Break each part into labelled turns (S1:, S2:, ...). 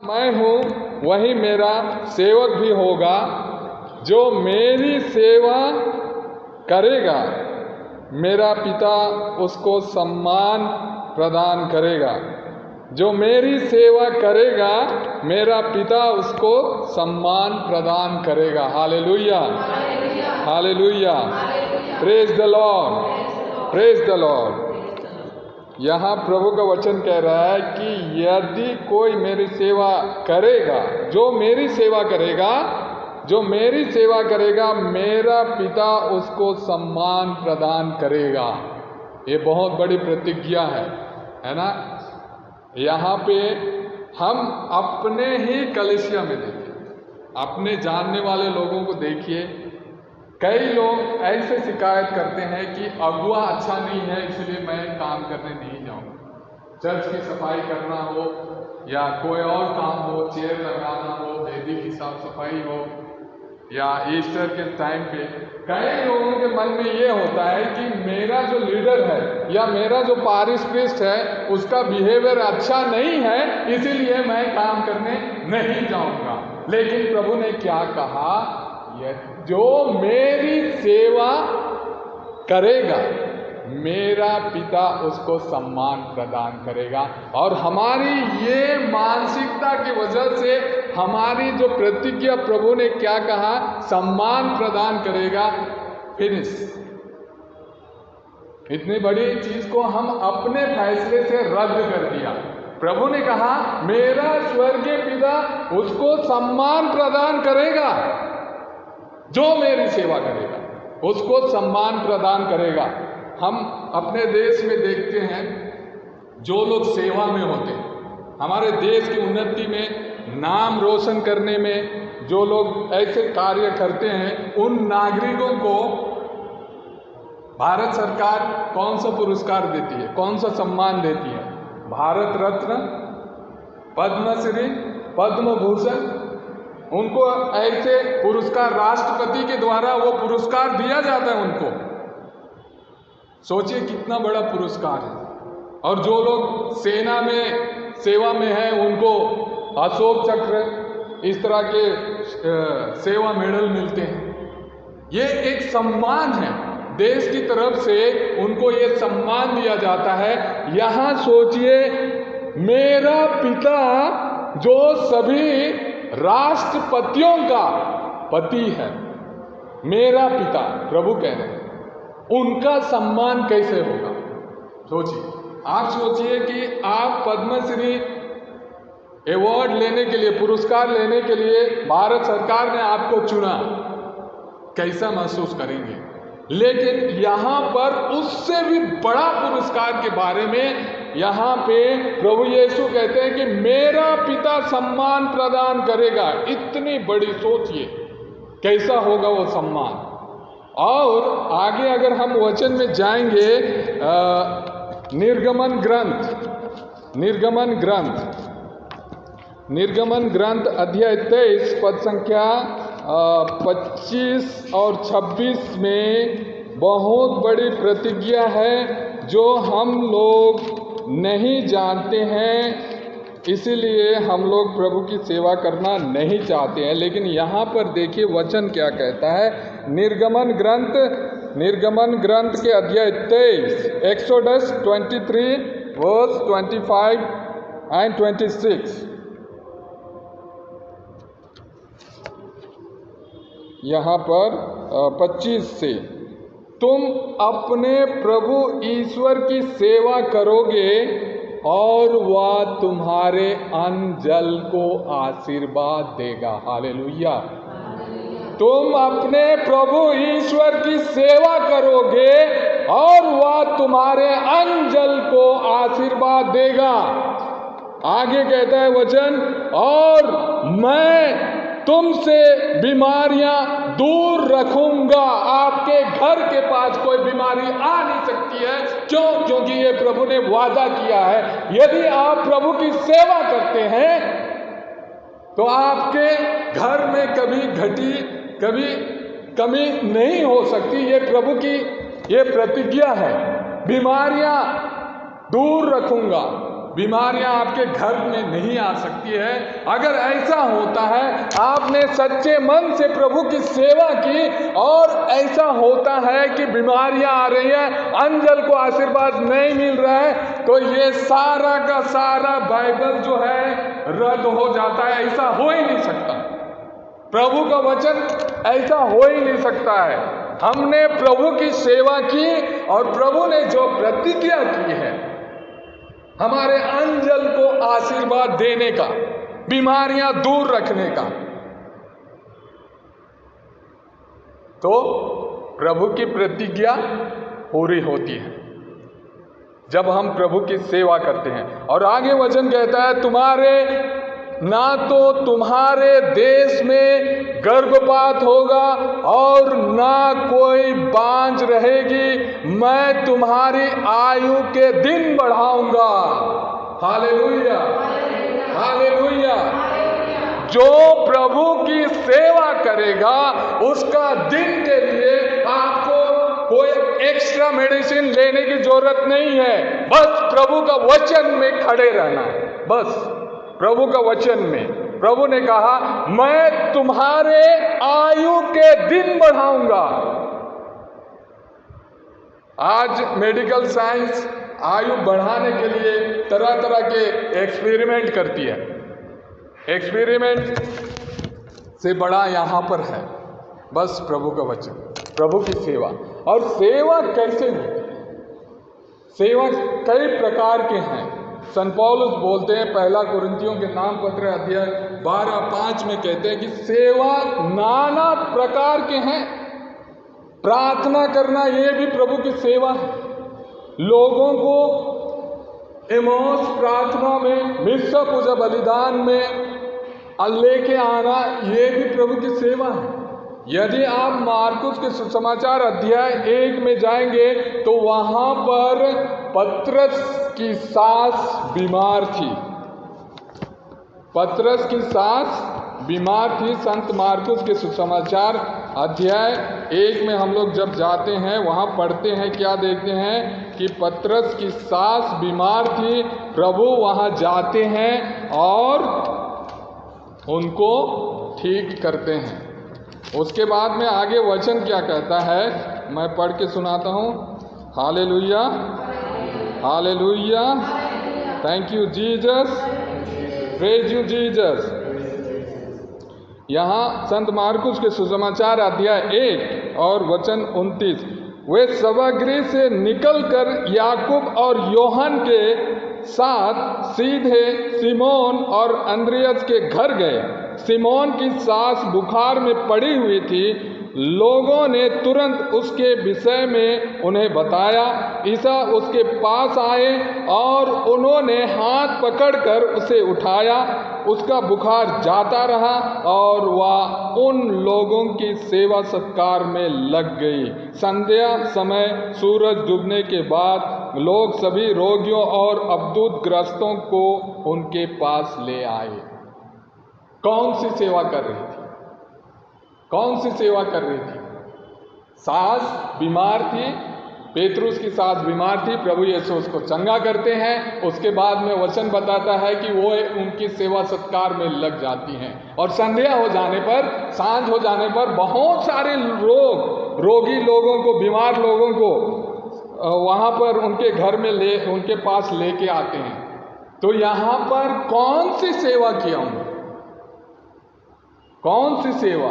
S1: मैं हूँ वही मेरा सेवक भी होगा। जो मेरी सेवा करेगा मेरा पिता उसको सम्मान प्रदान करेगा। जो मेरी सेवा करेगा मेरा पिता उसको सम्मान प्रदान करेगा। Hallelujah, hallelujah, praise the Lord, praise the Lord. यहाँ प्रभु का वचन कह रहा है कि यदि कोई मेरी सेवा करेगा, जो मेरी सेवा करेगा, जो मेरी सेवा करेगा, मेरा पिता उसको सम्मान प्रदान करेगा। ये बहुत बड़ी प्रतिज्ञा है ना। यहाँ पे हम अपने ही कलीसिया में देखिए, अपने जानने वाले लोगों को देखिए। कई लोग ऐसे शिकायत करते हैं कि अगुआ अच्छा नहीं है इसलिए मैं काम करने नहीं जाऊँगा। चर्च की सफाई करना हो या कोई और काम हो, चेयर लगाना हो, वेदी की साफ सफाई हो, या ईस्टर के टाइम पे कई लोगों के मन में ये होता है कि मेरा जो लीडर है या मेरा जो पारिश प्रीस्ट है उसका बिहेवियर अच्छा नहीं है इसीलिए मैं काम करने नहीं जाऊंगा। लेकिन प्रभु ने क्या कहा, जो मेरी सेवा करेगा मेरा पिता उसको सम्मान प्रदान करेगा। और हमारी ये मानसिकता की वजह से हमारी जो प्रतिज्ञा, प्रभु ने क्या कहा, सम्मान प्रदान करेगा, फिनिश। इतनी बड़ी चीज को हम अपने फैसले से रद्द कर दिया। प्रभु ने कहा मेरा स्वर्गीय पिता उसको सम्मान प्रदान करेगा। जो मेरी सेवा करेगा उसको सम्मान प्रदान करेगा। हम अपने देश में देखते हैं जो लोग सेवा में होते हैं, हमारे देश की उन्नति में, नाम रोशन करने में जो लोग ऐसे कार्य करते हैं, उन नागरिकों को भारत सरकार कौन सा पुरस्कार देती है, कौन सा सम्मान देती है? भारत रत्न, पद्मश्री, पद्म भूषण। उनको ऐसे पुरस्कार राष्ट्रपति के द्वारा वो पुरस्कार दिया जाता है उनको। सोचिए कितना बड़ा पुरस्कार है। और जो लोग सेना में सेवा में हैं उनको अशोक चक्र, इस तरह के सेवा मेडल मिलते हैं। ये एक सम्मान है, देश की तरफ से उनको ये सम्मान दिया जाता है। यहाँ सोचिए मेरा पिता जो सभी राष्ट्रपतियों का पति है, मेरा पिता, प्रभु कह रहे हैं, उनका सम्मान कैसे होगा? सोचिए, आप सोचिए कि आप पद्मश्री अवार्ड लेने के लिए, पुरस्कार लेने के लिए भारत सरकार ने आपको चुना, कैसा महसूस करेंगे? लेकिन यहाँ पर उससे भी बड़ा पुरस्कार के बारे में यहाँ पे प्रभु यीशु कहते हैं कि मेरा पिता सम्मान प्रदान करेगा। इतनी बड़ी, सोचिए कैसा होगा वो सम्मान। और आगे अगर हम वचन में जाएंगे, निर्गमन ग्रंथ अध्याय 23 पद संख्या 25 और 26 में बहुत बड़ी प्रतिज्ञा है जो हम लोग नहीं जानते हैं, इसीलिए हम लोग प्रभु की सेवा करना नहीं चाहते हैं। लेकिन यहाँ पर देखिए वचन क्या कहता है। निर्गमन ग्रंथ के अध्याय 23, एक्सोडस 23 वर्स 25 एंड 26। यहाँ पर 25 से, तुम अपने प्रभु ईश्वर की सेवा करोगे और वह तुम्हारे अन्न जल को आशीर्वाद देगा। हालेलुया। तुम अपने प्रभु ईश्वर की सेवा करोगे और वह तुम्हारे अन्न जल को आशीर्वाद देगा। आगे कहता है वचन, और मैं तुमसे बीमारियां दूर रखूंगा। आपके घर के पास कोई बीमारी आ नहीं सकती है। क्यों? क्योंकि ये प्रभु ने वादा किया है। यदि आप प्रभु की सेवा करते हैं तो आपके घर में कभी कमी नहीं हो सकती। ये प्रभु की ये प्रतिज्ञा है। बीमारियां दूर रखूंगा, बीमारियां आपके घर में नहीं आ सकती है। अगर ऐसा होता है, आपने सच्चे मन से प्रभु की सेवा की और ऐसा होता है कि बीमारियां आ रही हैं, अंजल को आशीर्वाद नहीं मिल रहा है, तो ये सारा का सारा बाइबल जो है रद्द हो जाता है। ऐसा हो ही नहीं सकता, प्रभु का वचन ऐसा हो ही नहीं सकता है। हमने प्रभु की सेवा की और प्रभु ने जो प्रतिज्ञा की है हमारे अंजल को आशीर्वाद देने का, बीमारियां दूर रखने का, तो प्रभु की प्रतिज्ञा पूरी होती है जब हम प्रभु की सेवा करते हैं। और आगे वचन कहता है, ना तो तुम्हारे देश में गर्भपात होगा और ना कोई बांझ रहेगी, मैं तुम्हारी आयु के दिन बढ़ाऊंगा। Hallelujah, hallelujah. जो प्रभु की सेवा करेगा उसका दिन के लिए आपको कोई एक्स्ट्रा मेडिसिन लेने की जरूरत नहीं है। बस प्रभु का वचन में खड़े रहना है, बस प्रभु का वचन में। प्रभु ने कहा, मैं तुम्हारे आयु के दिन बढ़ाऊंगा। आज मेडिकल साइंस आयु बढ़ाने के लिए तरह तरह के एक्सपेरिमेंट करती है। एक्सपेरिमेंट से बड़ा यहां पर है बस प्रभु का वचन, प्रभु की सेवा। और सेवा कैसे होती है? सेवा कई प्रकार के हैं। संत पौलुस बोलते हैं, पहला कुरिन्थियों के नाम पत्र अध्याय 12:5 में कहते हैं कि सेवा नाना प्रकार के हैं। प्रार्थना करना ये भी प्रभु की सेवा है। लोगों को एमोस प्रार्थना में, मिस्सा पूजा बलिदान में लेके आना, ये भी प्रभु की सेवा है। यदि आप मार्कुस के सुसमाचार अध्याय 1 में जाएंगे तो वहां पर पतरस की सास बीमार थी। पतरस की सास बीमार थी। संत मार्कुस के सुसमाचार अध्याय 1 में हम लोग जब जाते हैं वहां पढ़ते हैं, क्या देखते हैं कि पतरस की सास बीमार थी। प्रभु वहां जाते हैं और उनको ठीक करते हैं। उसके बाद में आगे वचन क्या कहता है, मैं पढ़ के सुनाता हूँ। Hallelujah, hallelujah, thank you Jesus, praise you Jesus. यहाँ संत मार्कुस के सुसमाचार अध्याय 1 और वचन 29, वे सभागृह से निकलकर याकूब और योहन के साथ सीधे सिमोन और अंद्रियास के घर गए। सिमोन की सास बुखार में पड़ी हुई थी। लोगों ने तुरंत उसके विषय में उन्हें बताया। ईसा उसके पास आए और उन्होंने हाथ पकड़कर उसे उठाया। उसका बुखार जाता रहा और वह उन लोगों की सेवा सत्कार में लग गई। संध्या समय सूरज डूबने के बाद लोग सभी रोगियों और अद्भुत ग्रस्तों को उनके पास ले आए। कौन सी सेवा कर रही थी? कौन सी सेवा कर रही थी? सास बीमार थी, पेतरुस की सास बीमार थी। प्रभु यीशु उसको चंगा करते हैं। उसके बाद में वचन बताता है कि वो उनकी सेवा सत्कार में लग जाती हैं। और संध्या हो जाने पर, सांझ हो जाने पर बहुत सारे रोगी लोगों को, बीमार लोगों को वहाँ पर उनके घर में उनके पास लेके आते हैं। तो यहाँ पर कौन सी सेवा किया उन्होंने? कौन सी सेवा?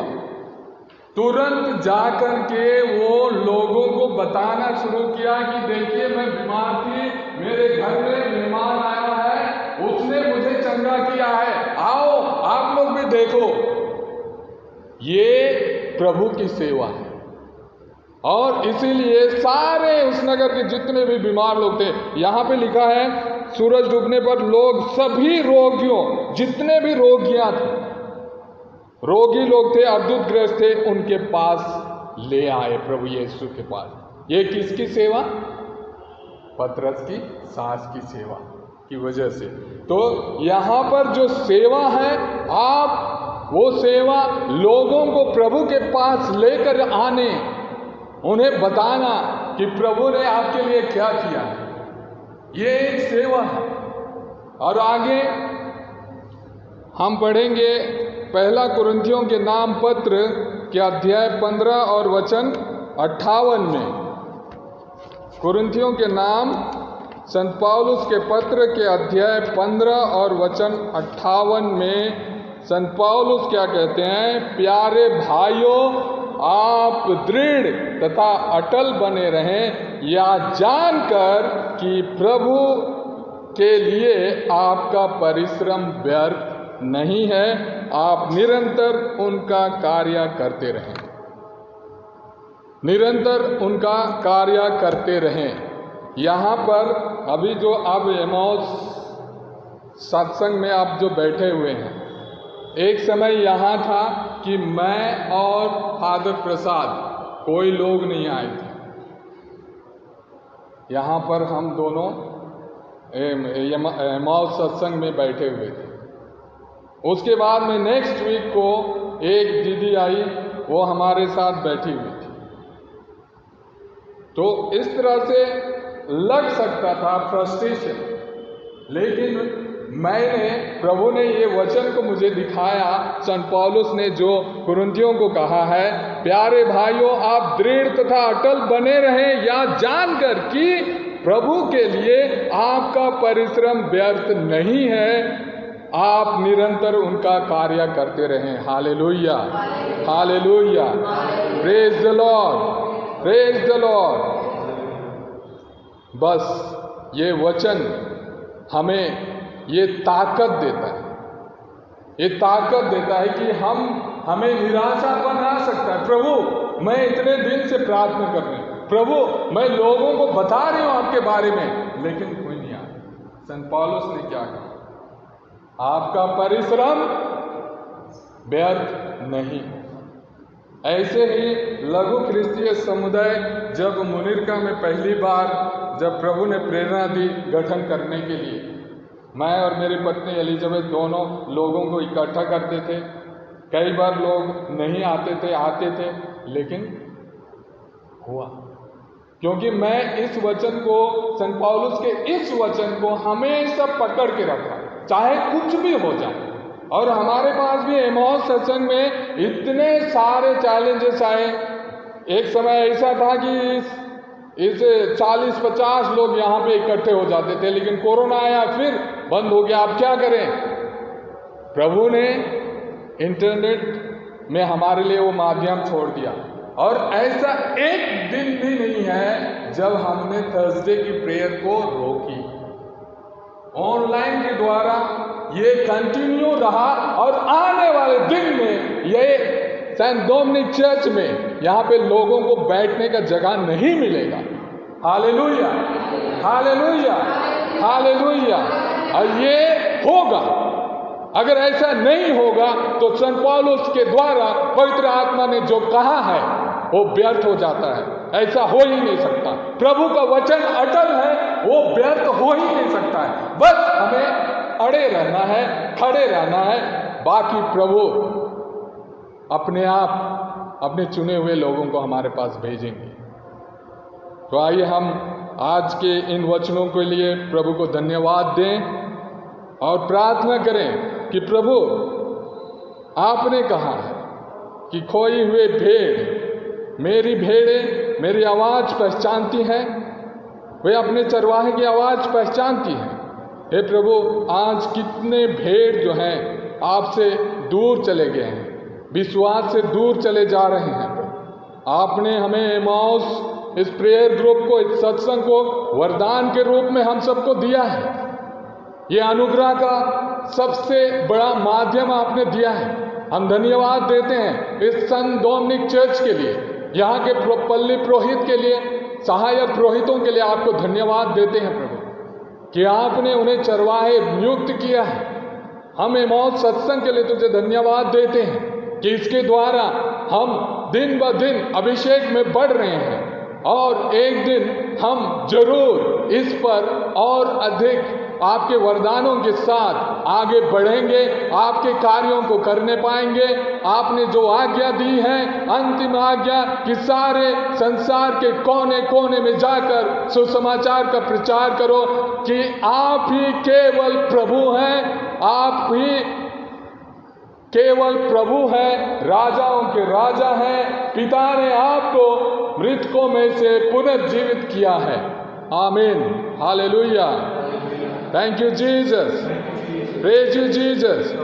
S1: तुरंत जाकर के वो लोगों को बताना शुरू किया कि देखिए मैं बीमार थी, मेरे घर में मेहमान आया है, उसने मुझे चंगा किया है, आओ आप लोग भी देखो। ये प्रभु की सेवा है। और इसीलिए सारे उस नगर के जितने भी बीमार लोग थे, यहाँ पे लिखा है सूरज डूबने पर लोग सभी रोगियों, जितने भी रोगियां थे, रोगी लोग थे, अद्भुत ग्रस्त थे, उनके पास ले आए प्रभु यीशु के पास। ये किसकी सेवा? पतरस की सास की सेवा की वजह से। तो यहाँ पर जो सेवा है, आप वो सेवा लोगों को प्रभु के पास लेकर आने, उन्हें बताना कि प्रभु ने आपके लिए क्या किया, ये एक सेवा है। और आगे हम पढ़ेंगे पहला कुरिन्थियों के नाम पत्र के अध्याय 15 और वचन 58 में। कुरिन्थियों के नाम संत पौलुस के पत्र के अध्याय 15 और वचन 58 में संत पौलुस क्या कहते हैं? प्यारे भाइयों, आप दृढ़ तथा अटल बने रहें, या जानकर कि प्रभु के लिए आपका परिश्रम व्यर्थ नहीं है। आप निरंतर उनका कार्य करते रहें, निरंतर उनका कार्य करते रहें। यहाँ पर अभी जो आप एमाउस सत्संग में आप जो बैठे हुए हैं, एक समय यहाँ था कि मैं और फादर प्रसाद, कोई लोग नहीं आए थे। यहाँ पर हम दोनों एमाउस सत्संग में बैठे हुए थे। उसके बाद में नेक्स्ट वीक को एक दीदी आई, वो हमारे साथ बैठी हुई थी। तो इस तरह से लग सकता था फ्रस्ट्रेशन, लेकिन प्रभु ने ये वचन को मुझे दिखाया। संत पौलुस ने जो कुरिन्थियों को कहा है, प्यारे भाइयों, आप दृढ़ तथा अटल बने रहें, या जानकर कि प्रभु के लिए आपका परिश्रम व्यर्थ नहीं है। आप निरंतर उनका कार्य करते रहें। Hallelujah, hallelujah, praise the Lord, praise the Lord. बस ये वचन हमें ये ताकत देता है, ये ताकत देता है कि हमें निराशा बना सकता है। प्रभु, मैं इतने दिन से प्रार्थना कर रही हूँ, प्रभु मैं लोगों को बता रही हूँ आपके बारे में, लेकिन कोई नहीं आया। संत पौलुस ने क्या कहा? आपका परिश्रम व्यर्थ नहीं। ऐसे ही लघु ख्रिस्तीय समुदाय जब मुनिरका में पहली बार जब प्रभु ने प्रेरणा दी गठन करने के लिए, मैं और मेरी पत्नी एलिजाबेथ दोनों लोगों को इकट्ठा करते थे। कई बार लोग नहीं आते थे, आते थे, लेकिन हुआ, क्योंकि मैं इस वचन को, संत पौलुस के इस वचन को हमेशा पकड़ के रखा, चाहे कुछ भी हो जाए। और हमारे पास भी एमाउस सत्संग में इतने सारे चैलेंजेस आए। एक समय ऐसा था कि इस 40-50 लोग यहाँ पे इकट्ठे हो जाते थे, लेकिन कोरोना आया, फिर बंद हो गया। आप क्या करें? प्रभु ने इंटरनेट में हमारे लिए वो माध्यम छोड़ दिया, और ऐसा एक दिन भी नहीं है जब हमने थर्सडे की प्रेयर को रोकी। ऑनलाइन के द्वारा ये कंटिन्यू रहा, और आने वाले दिन में ये सेंट डोमिनिक चर्च में यहाँ पे लोगों को बैठने का जगह नहीं मिलेगा। Hallelujah, hallelujah, hallelujah. और ये होगा। अगर ऐसा नहीं होगा तो संत पौलुस के द्वारा पवित्र आत्मा ने जो कहा है वो व्यर्थ हो जाता है। ऐसा हो ही नहीं सकता। प्रभु का वचन अटल है, वो व्यर्थ हो ही नहीं सकता है। बस हमें अड़े रहना है, खड़े रहना है। बाकी प्रभु अपने आप अपने चुने हुए लोगों को हमारे पास भेजेंगे। तो आइए हम आज के इन वचनों के लिए प्रभु को धन्यवाद दें और प्रार्थना करें कि प्रभु, आपने कहा है कि खोई हुए भेड़, मेरी भेड़ें मेरी आवाज़ पहचानती हैं, वे अपने चरवाहे की आवाज़ पहचानती हैं। हे प्रभु, आज कितने भेड़ जो हैं आपसे दूर चले गए हैं, विश्वास से दूर चले जा रहे हैं। आपने हमें एमाउस इस प्रेयर ग्रुप को, इस सत्संग को वरदान के रूप में हम सबको दिया है। ये अनुग्रह का सबसे बड़ा माध्यम आपने दिया है। हम धन्यवाद देते हैं इस संत डोमिनिक चर्च के लिए, यहाँ के पल्ली पुरोहित के लिए, सहायक पुरोहितों के लिए आपको धन्यवाद देते हैं प्रभु कि आपने उन्हें चरवाहे नियुक्त किया है। हम एमाउस सत्संग के लिए तुझे धन्यवाद देते हैं कि इसके द्वारा हम दिन ब दिन अभिषेक में बढ़ रहे हैं, और एक दिन हम जरूर इस पर और अधिक आपके वरदानों के साथ आगे बढ़ेंगे, आपके कार्यों को करने पाएंगे। आपने जो आज्ञा दी है, अंतिम आज्ञा कि सारे संसार के कोने कोने में जाकर सुसमाचार का प्रचार करो कि आप ही केवल प्रभु हैं, आप ही केवल प्रभु है, राजाओं के राजा हैं। पिता ने आपको मृतकों में से पुनर्जीवित किया है। आमीन, hallelujah. Thank you Jesus, praise you Jesus.